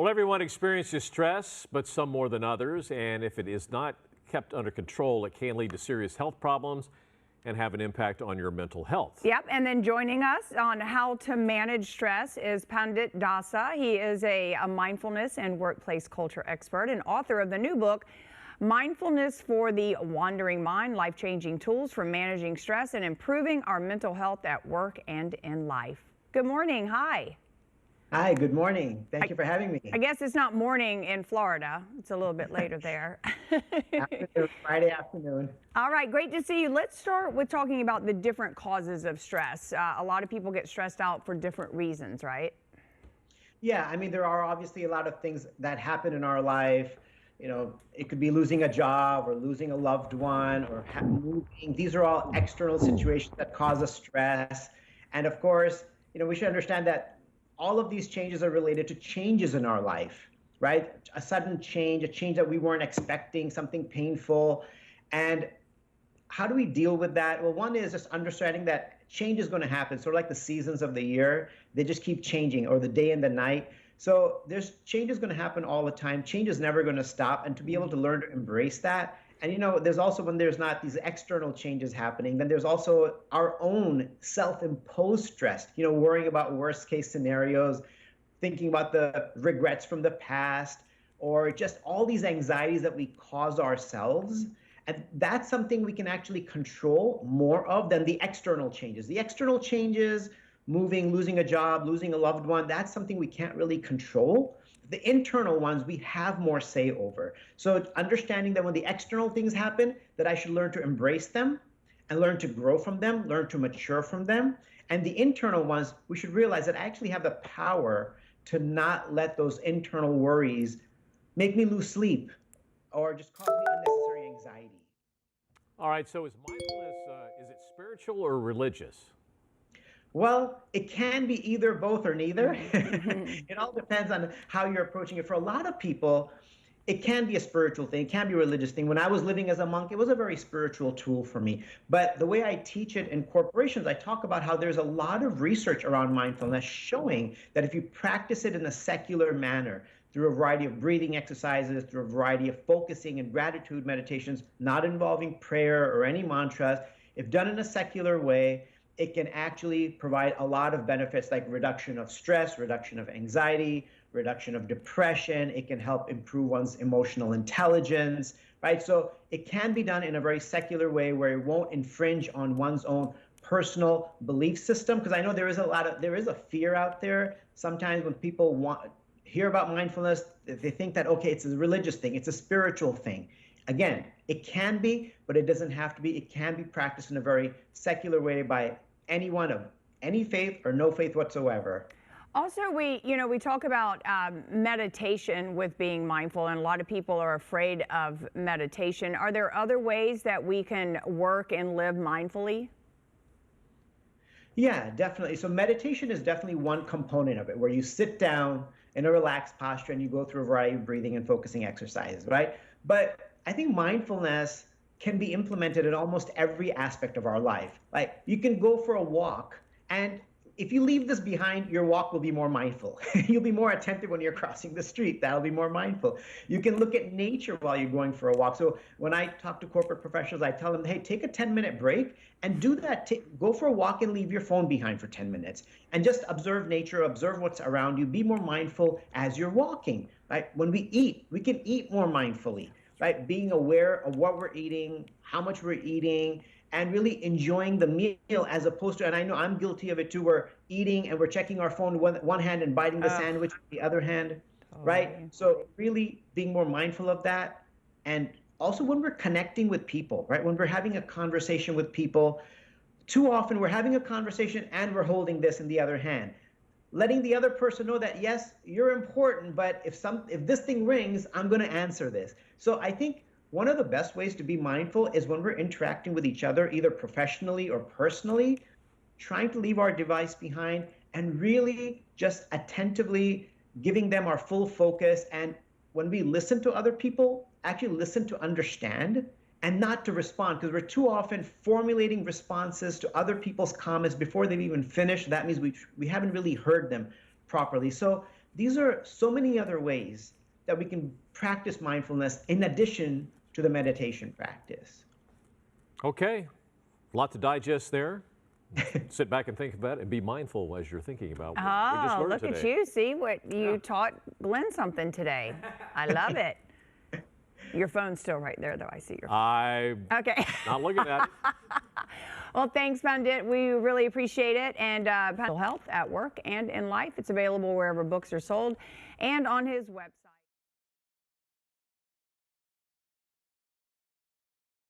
Well, everyone experiences stress, but some more than others. And if it is not kept under control, it can lead to serious health problems and have an impact on your mental health. Yep, and then joining us on how to manage stress is Pandit Dasa. He is a mindfulness and workplace culture expert and author of the new book, Mindfulness for the Wandering Mind, Life-Changing Tools for Managing Stress and Improving Our Mental Health at Work and in Life. Good morning. Hi. Hi, good morning. Thank you for having me. I guess it's not morning in Florida. It's a little bit later there. Afternoon, Friday afternoon. All right, great to see you. Let's start with talking about the different causes of stress. A lot of people get stressed out for different reasons, right? Yeah, I mean, there are obviously a lot of things that happen in our life. You know, it could be losing a job or losing a loved one or moving. These are all external situations that cause us stress. And of course, you know, we should understand that all of these changes are related to changes in our life, right? A sudden change, a change that we weren't expecting, something painful. And how do we deal with that? Well, one is just understanding that change is going to happen. Sort of like the seasons of the year, they just keep changing, or the day and the night. So there's changes going to happen all the time. Change is never going to stop. And to be able to learn to embrace that. And, you know, there's also, when there's not these external changes happening, then there's also our own self-imposed stress, you know, worrying about worst case scenarios, thinking about the regrets from the past, or just all these anxieties that we cause ourselves. And that's something we can actually control more of than the external changes. The external changes, moving, losing a job, losing a loved one, that's something we can't really control. The internal ones we have more say over. So understanding that when the external things happen, that I should learn to embrace them and learn to grow from them, learn to mature from them. And the internal ones, we should realize that I actually have the power to not let those internal worries make me lose sleep or just cause me unnecessary anxiety. All right, so is mindfulness, is it spiritual or religious? Well, it can be either, both, or neither. It all depends on how you're approaching it. For a lot of people, it can be a spiritual thing. It can be a religious thing. When I was living as a monk, it was a very spiritual tool for me. But the way I teach it in corporations, I talk about how there's a lot of research around mindfulness showing that if you practice it in a secular manner, through a variety of breathing exercises, through a variety of focusing and gratitude meditations, not involving prayer or any mantras, if done in a secular way, it can actually provide a lot of benefits like reduction of stress, reduction of anxiety, reduction of depression. It can help improve one's emotional intelligence, right? So it can be done in a very secular way where it won't infringe on one's own personal belief system. Because I know there is a fear out there. Sometimes when people hear about mindfulness, they think that, okay, it's a religious thing, it's a spiritual thing. Again, it can be, but it doesn't have to be. It can be practiced in a very secular way by anyone of any faith or no faith whatsoever. Also, we talk about meditation with being mindful, and a lot of people are afraid of meditation. Are there other ways that we can work and live mindfully? Yeah, definitely. So meditation is definitely one component of it, where you sit down in a relaxed posture and you go through a variety of breathing and focusing exercises, right? But I think mindfulness can be implemented in almost every aspect of our life. Like, you can go for a walk, and if you leave this behind, your walk will be more mindful. You'll be more attentive when you're crossing the street. That'll be more mindful. You can look at nature while you're going for a walk. So when I talk to corporate professionals, I tell them, hey, take a 10-minute break and do that. Go for a walk and leave your phone behind for 10 minutes and just observe nature, observe what's around you. Be more mindful as you're walking. Right? When we eat, we can eat more mindfully. Right? Being aware of what we're eating, how much we're eating, and really enjoying the meal as opposed to, and I know I'm guilty of it too, we're eating and we're checking our phone with one hand and biting the sandwich with the other hand, right? So really being more mindful of that. And also when we're connecting with people, right? When we're having a conversation with people, too often we're having a conversation and we're holding this in the other hand. Letting the other person know that, yes, you're important, but if this thing rings, I'm going to answer this. So I think one of the best ways to be mindful is when we're interacting with each other, either professionally or personally, trying to leave our device behind and really just attentively giving them our full focus. And when we listen to other people, actually listen to understand and not to respond, because we're too often formulating responses to other people's comments before they've even finished. That means we haven't really heard them properly. So these are so many other ways that we can practice mindfulness in addition to the meditation practice. Okay, a lot to digest there. Sit back and think about it and be mindful as you're thinking about what we just Oh, learned look today. at you. See what you taught Glenn something today. I love it. Your phone's still right there, though. I see your phone. I'm Okay. not looking at it. Well, thanks, Pandit. We really appreciate it. And mental health at work and in life. It's available wherever books are sold and on his website.